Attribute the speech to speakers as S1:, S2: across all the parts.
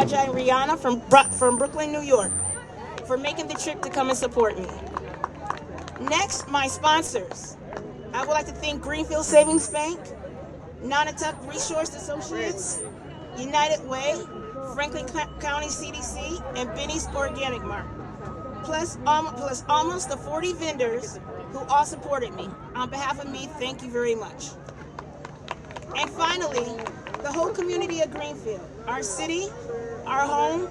S1: Raja and Rihanna from Brooklyn, New York, for making the trip to come and support me. Next, my sponsors. I would like to thank Greenfield Savings Bank, Nonotuck Resource Associates, United Way, Franklin County CDC, and Benny's Organic Mart, plus almost the 40 vendors who all supported me. On behalf of me, thank you very much. And finally, the whole community of Greenfield, our city, our home,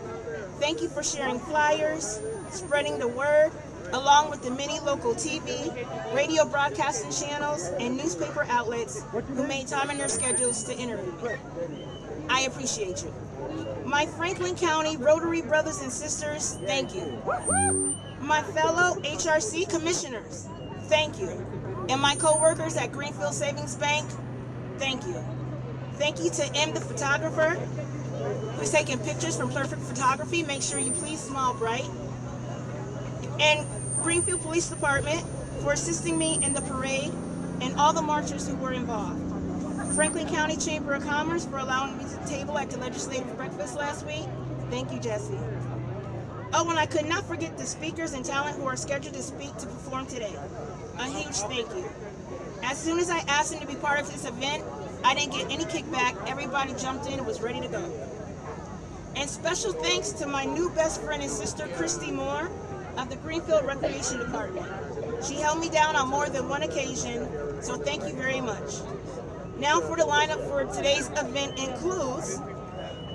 S1: thank you for sharing flyers, spreading the word, along with the many local TV, radio broadcasting channels, and newspaper outlets who made time in their schedules to interview me. I appreciate you. My Franklin County Rotary brothers and sisters, thank you. My fellow HRC commissioners, thank you. And my co-workers at Greenfield Savings Bank, thank you. Thank you to M, the photographer, who's taking pictures from Perfect Photography. Make sure you please smile bright. And Greenfield Police Department for assisting me in the parade and all the marchers who were involved. Franklin County Chamber of Commerce for allowing me to table at the legislative breakfast last week. Thank you, Jesseye. Oh, and I could not forget the speakers and talent who are scheduled to speak to perform today. A huge thank you. As soon as I asked them to be part of this event, I didn't get any kickback. Everybody jumped in and was ready to go. And special thanks to my new best friend and sister, Christy Moore, of the Greenfield Recreation Department. She held me down on more than one occasion, so thank you very much. Now for the lineup for today's event includes,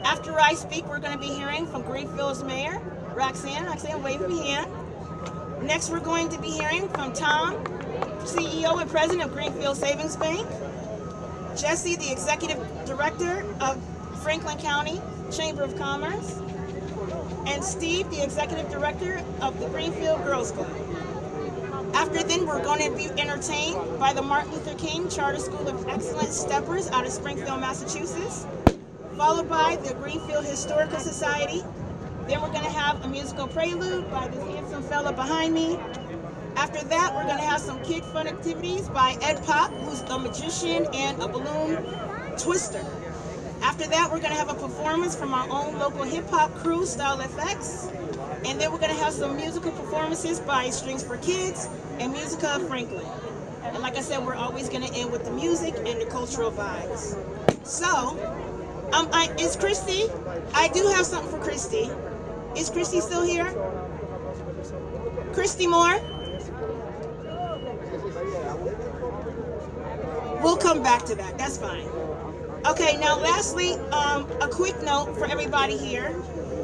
S1: after I speak, we're going to be hearing from Greenfield's mayor, Roxann. Roxann, wave your hand. Next, we're going to be hearing from Tom, CEO and President of Greenfield Savings Bank, Jesseye, the Executive Director of Franklin County Chamber of Commerce, and Steve, the Executive Director of the Greenfield Girls Club. After then, we're going to be entertained by the Martin Luther King Charter School of Excellence Steppers out of Springfield, Massachusetts, followed by the Greenfield Historical Society. Then we're going to have a musical prelude by this handsome fella behind me. After that, we're going to have some kid fun activities by Ed Pop, who's a magician and a balloon twister. After that, we're going to have a performance from our own local hip-hop crew, Style FX. And then we're going to have some musical performances by Strings for Kids and Musica of Franklin. And like I said, we're always going to end with the music and the cultural vibes. So, is Christy? I do have something for Christy. Is Christy still here? Christy Moore? We'll come back to that. That's fine. Okay, now lastly, a quick note for everybody here.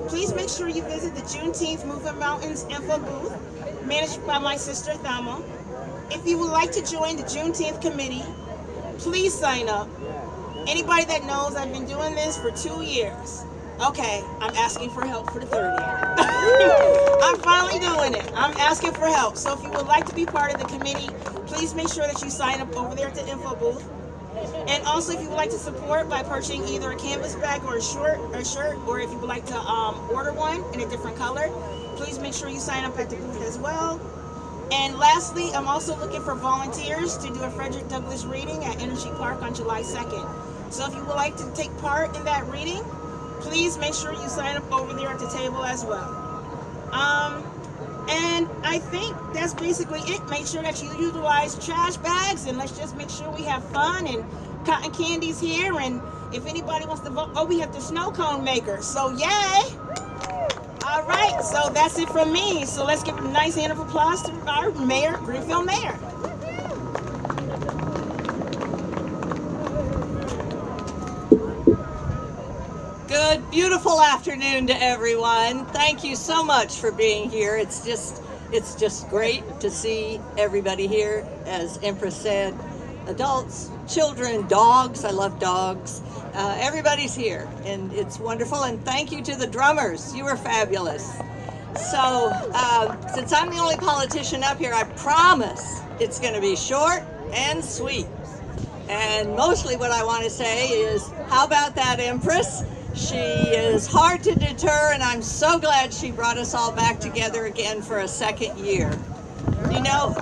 S1: Please make sure you visit the Juneteenth Movement Mountains info booth, managed by my sister Thelma. If you would like to join the Juneteenth committee, please sign up. Anybody that knows, I've been doing this for 2 years. Okay, I'm asking for help for the 3rd year. I'm finally doing it. I'm asking for help. So if you would like to be part of the committee, please make sure that you sign up over there at the info booth. And also, if you would like to support by purchasing either a canvas bag or a shirt, or if you would like to order one in a different color, please make sure you sign up at the booth as well. And lastly, I'm also looking for volunteers to do a Frederick Douglass reading at Energy Park on July 2nd. So if you would like to take part in that reading, please make sure you sign up over there at the table as well. And I think that's basically it. Make sure that you utilize trash bags, and let's just make sure we have fun, and cotton candy's here, and if anybody wants to vote, oh, we have the snow cone maker, so yay! All right, so that's it from me. So let's give a nice hand of applause to our mayor, Greenfield mayor.
S2: Good, beautiful afternoon to everyone. Thank you so much for being here. It's just great to see everybody here. As Mpress said, adults, children, dogs. I love dogs. Everybody's here, and it's wonderful. And thank you to the drummers. You were fabulous. So, since I'm the only politician up here, I promise it's going to be short and sweet. And mostly what I want to say is, how about that Mpress? She is hard to deter, and I'm so glad she brought us all back together again for a 2nd year. You know,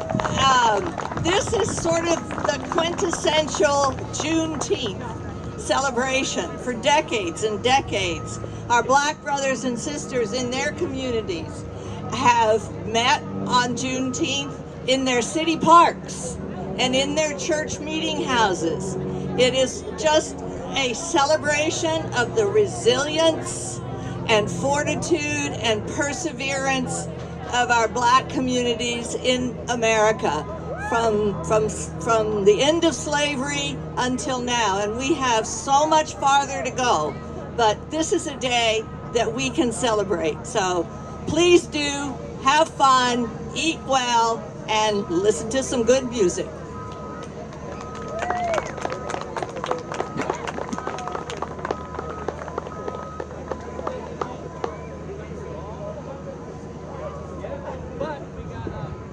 S2: this is sort of the quintessential Juneteenth celebration. For decades and decades, our black brothers and sisters in their communities have met on Juneteenth in their city parks and in their church meeting houses. It is just a celebration of the resilience and fortitude and perseverance of our black communities in America from the end of slavery until now. And we have so much farther to go, but this is a day that we can celebrate. So please do have fun, eat well, and listen to some good music.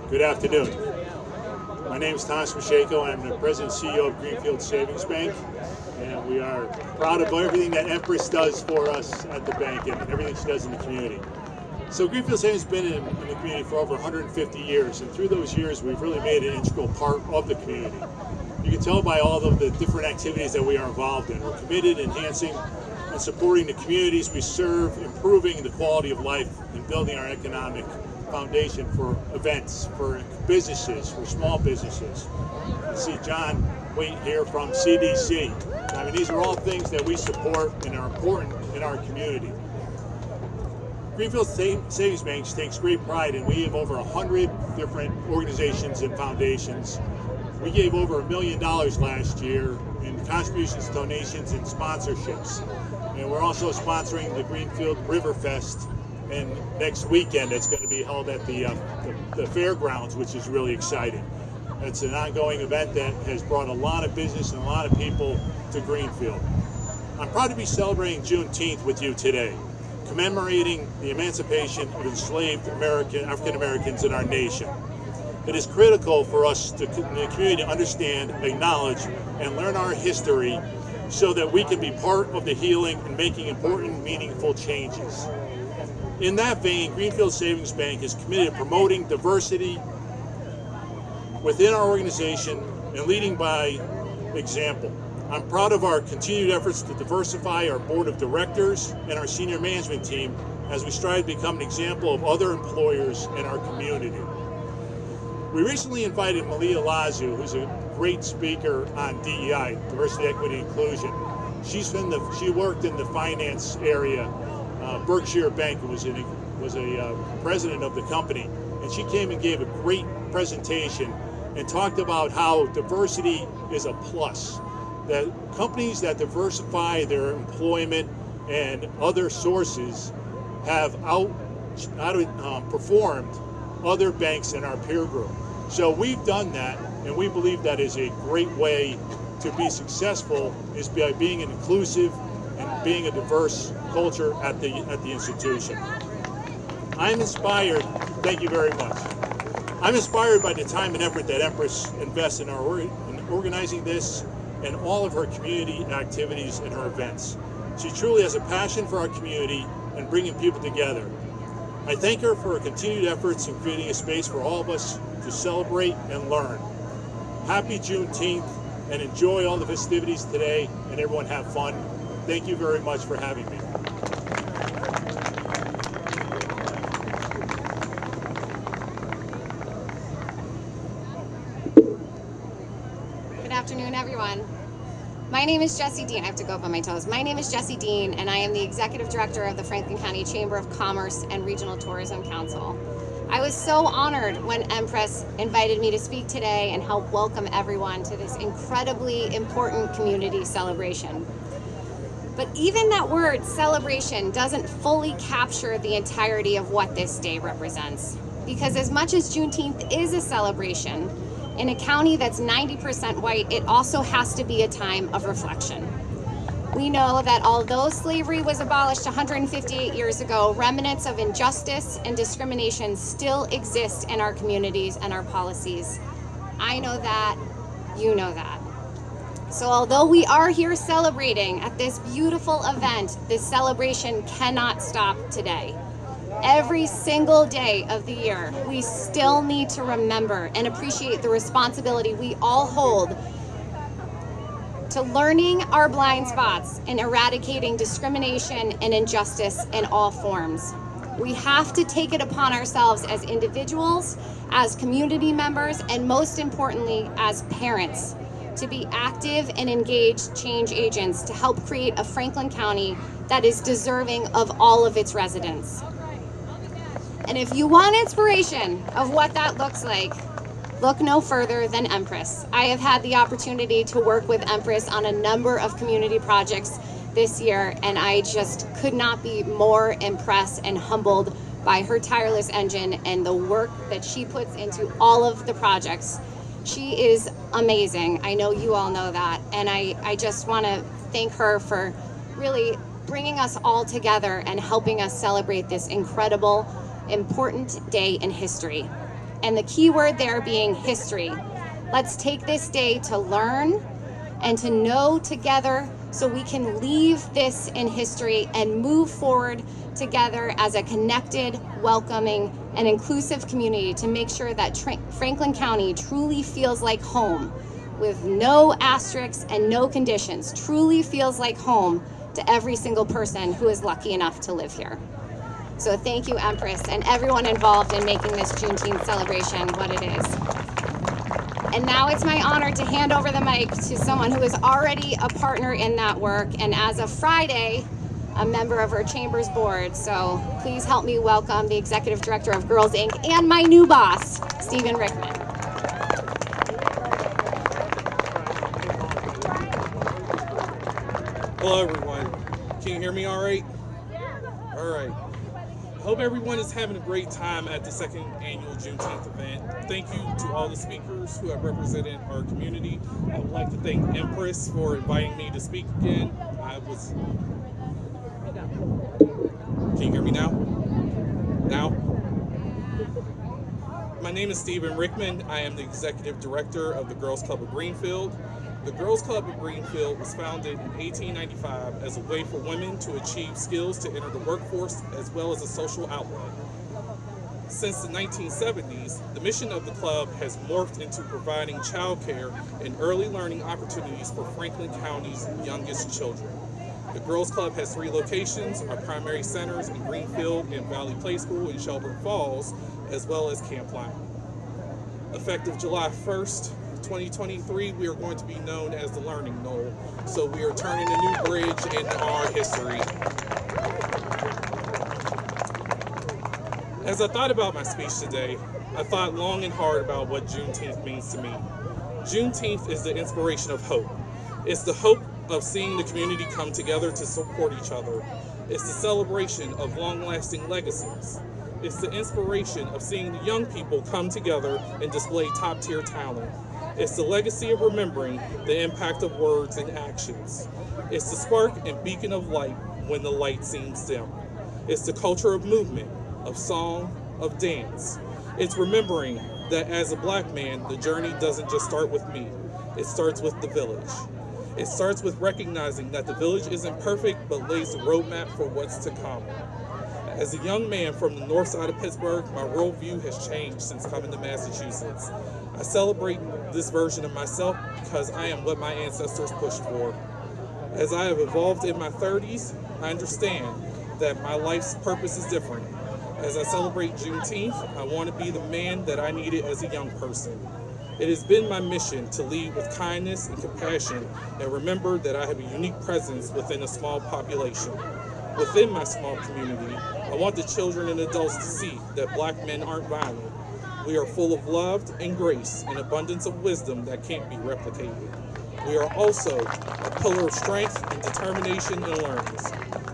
S3: Good afternoon. My name is Meshako. I'm the President and CEO of Greenfield Savings Bank, and we are proud of everything that Mpress does for us at the bank and everything she does in the community. So Greenfield Savings has been in the community for over 150 years, and through those years we've really made an integral part of the community. You can tell by all of the different activities that we are involved in. We're committed, enhancing and supporting the communities we serve, improving the quality of life, and building our economic foundation for events, for businesses, for small businesses. You see John Waite here from CDC. I mean, these are all things that we support and are important in our community. Greenfield Savings Bank takes great pride, and we have over 100 different organizations and foundations. We gave over $1 million last year in contributions, donations, and sponsorships. And we're also sponsoring the Greenfield River Fest, and next weekend it's going to be held at the fairgrounds, which is really exciting. It's an ongoing event that has brought a lot of business and a lot of people to Greenfield. I'm proud to be celebrating Juneteenth with you today, commemorating the emancipation of enslaved African Americans in our nation. It is critical for us in the community to understand, acknowledge, and learn our history so that we can be part of the healing and making important, meaningful changes. In that vein, Greenfield Savings Bank is committed to promoting diversity within our organization and leading by example. I'm proud of our continued efforts to diversify our board of directors and our senior management team as we strive to become an example of other employers in our community. We recently invited Malia Lazu, who's a great speaker on DEI, diversity, equity, inclusion. She worked in the finance area. Berkshire Bank was a president of the company, and she came and gave a great presentation and talked about how diversity is a plus. That companies that diversify their employment and other sources have outperformed other banks in our peer group. So we've done that, and we believe that is a great way to be successful, is by being inclusive and being a diverse culture at the institution. I'm inspired, thank you very much. I'm inspired by the time and effort that Mpress invests in organizing this and all of her community activities and her events. She truly has a passion for our community and bringing people together. I thank her for her continued efforts in creating a space for all of us to celebrate and learn. Happy Juneteenth, and enjoy all the festivities today, and everyone have fun. Thank you very much for having me.
S4: Good afternoon, everyone. My name is Jesseye Dean. I have to go up on my toes. My name is Jesseye Dean, and I am the Executive Director of the Franklin County Chamber of Commerce and Regional Tourism Council. I was so honored when Mpress invited me to speak today and help welcome everyone to this incredibly important community celebration. But even that word, celebration, doesn't fully capture the entirety of what this day represents. Because as much as Juneteenth is a celebration, in a county that's 90% white, it also has to be a time of reflection. We know that although slavery was abolished 158 years ago, remnants of injustice and discrimination still exist in our communities and our policies. I know that, you know that. So although we are here celebrating at this beautiful event, this celebration cannot stop today. Every single day of the year, we still need to remember and appreciate the responsibility we all hold to learning our blind spots and eradicating discrimination and injustice in all forms. We have to take it upon ourselves as individuals, as community members, and most importantly, as parents, to be active and engaged change agents to help create a Franklin County that is deserving of all of its residents. And if you want inspiration of what that looks like, look no further than Mpress. I have had the opportunity to work with Mpress on a number of community projects this year, and I just could not be more impressed and humbled by her tireless engine and the work that she puts into all of the projects. She is amazing. I know you all know that, and I just want to thank her for really bringing us all together and helping us celebrate this incredible, important day in history. And the key word there being history. Let's take this day to learn and to know together so we can leave this in history and move forward together as a connected, welcoming, and inclusive community to make sure that Franklin County truly feels like home, with no asterisks and no conditions, truly feels like home to every single person who is lucky enough to live here. So thank you, Mpress, and everyone involved in making this Juneteenth celebration what it is. And now it's my honor to hand over the mic to someone who is already a partner in that work, and as of Friday, a member of our Chamber's board. So please help me welcome the Executive Director of Girls Inc. and my new boss, Stephen Rickman.
S5: Hello, everyone. Can you hear me all right? All right. Hope everyone is having a great time at the second annual Juneteenth event. Thank you to all the speakers who have represented our community. I would like to thank Mpress for inviting me to speak again. Can you hear me now? Now? My name is Stephen Rickman. I am the Executive Director of the Girls Club of Greenfield. The Girls Club of Greenfield was founded in 1895 as a way for women to achieve skills to enter the workforce as well as a social outlet. Since the 1970s, the mission of the club has morphed into providing childcare and early learning opportunities for Franklin County's youngest children. The Girls Club has 3 locations, our primary centers in Greenfield and Valley Play School in Shelburne Falls, as well as Camp Lyon. Effective July 1st, 2023, we are going to be known as the Learning Knoll, so we are turning a new bridge in our history. As I thought about my speech today, I thought long and hard about what Juneteenth means to me. Juneteenth is the inspiration of hope. It's the hope of seeing the community come together to support each other. It's the celebration of long-lasting legacies. It's the inspiration of seeing the young people come together and display top-tier talent. It's the legacy of remembering the impact of words and actions. It's the spark and beacon of light when the light seems dim. It's the culture of movement, of song, of dance. It's remembering that as a Black man, the journey doesn't just start with me. It starts with the village. It starts with recognizing that the village isn't perfect, but lays the roadmap for what's to come. As a young man from the north side of Pittsburgh, my worldview has changed since coming to Massachusetts. I celebrate this version of myself because I am what my ancestors pushed for. As I have evolved in my 30s, I understand that my life's purpose is different. As I celebrate Juneteenth, I want to be the man that I needed as a young person. It has been my mission to lead with kindness and compassion and remember that I have a unique presence within a small population. Within my small community, I want the children and adults to see that Black men aren't violent. We are full of love and grace and abundance of wisdom that can't be replicated. We are also a pillar of strength and determination and learnings.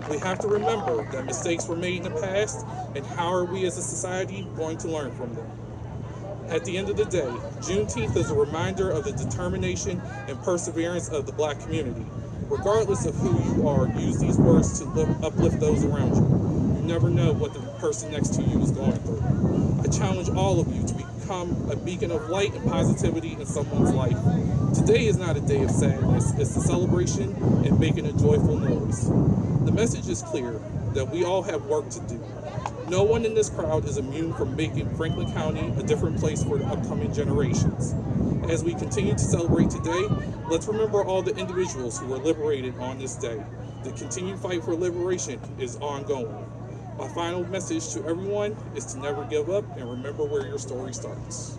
S5: We have to remember that mistakes were made in the past, and how are we as a society going to learn from them? At the end of the day, Juneteenth is a reminder of the determination and perseverance of the Black community. Regardless of who you are, use these words to uplift those around you. You never know what the person next to you is going through. I challenge all of you to become a beacon of light and positivity in someone's life. Today is not a day of sadness, it's a celebration and making a joyful noise. The message is clear that we all have work to do. No one in this crowd is immune from making Franklin County a different place for the upcoming generations. As we continue to celebrate today, let's remember all the individuals who were liberated on this day. The continued fight for liberation is ongoing. My final message to everyone is to never give up and remember where your story starts.